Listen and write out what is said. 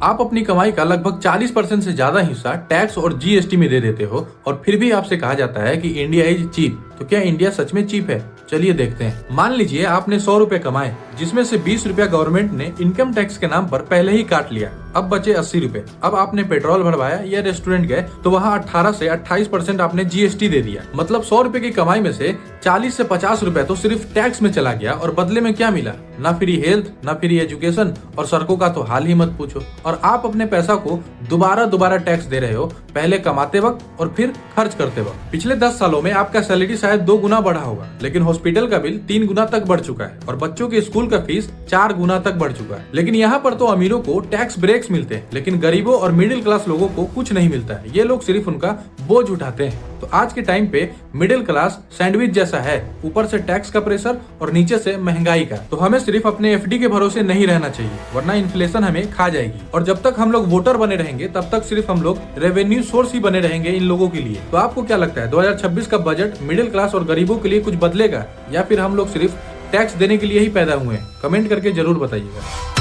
आप अपनी कमाई का लगभग 40% से ज्यादा हिस्सा टैक्स और जीएसटी में दे देते हो और फिर भी आपसे कहा जाता है कि इंडिया इज चीप। तो क्या इंडिया सच में चीप है? चलिए देखते हैं। मान लीजिए आपने 100 रुपए कमाए, जिसमें से 20 रुपया गवर्नमेंट ने इनकम टैक्स के नाम पर पहले ही काट लिया। अब बचे 80 रुपए। अब आपने पेट्रोल भरवाया या रेस्टोरेंट गए तो वहाँ 18 से 28% आपने जीएसटी दे दिया। मतलब 100 रुपए की कमाई में से 40 से 50 रुपए तो सिर्फ टैक्स में चला गया और बदले में क्या मिला? ना फ्री हेल्थ, ना फ्री एजुकेशन और सड़कों का तो हाल ही मत पूछो। और आप अपने पैसा को दोबारा टैक्स दे रहे हो, पहले कमाते वक्त और फिर खर्च करते वक्त। पिछले 10 सालों में आपका सैलरी शायद 2 गुना बढ़ा होगा, लेकिन हॉस्पिटल का बिल 3 गुना तक बढ़ चुका है और बच्चों के स्कूल का फीस 4 गुना तक बढ़ चुका है। लेकिन यहाँ पर तो अमीरों को टैक्स ब्रेक्स मिलते हैं, लेकिन गरीबों और मिडिल क्लास लोगों को कुछ नहीं मिलता है। ये लोग सिर्फ उनका बोझ उठाते हैं। तो आज के टाइम पे मिडिल क्लास सैंडविच जैसा है, ऊपर से टैक्स का प्रेशर और नीचे से महंगाई का। तो हमें सिर्फ अपने एफडी के भरोसे नहीं रहना चाहिए, वरना इन्फ्लेशन हमें खा जाएगी। और जब तक हम लोग वोटर बने रहेंगे तब तक सिर्फ हम लोग रेवेन्यू सोर्स ही बने रहेंगे इन लोगों के लिए। तो आपको क्या लगता है 2026 का बजट मिडिल क्लास और गरीबों के लिए कुछ बदलेगा, या फिर हम लोग सिर्फ टैक्स देने के लिए ही पैदा हुए हैं? कमेंट करके जरूर बताइएगा।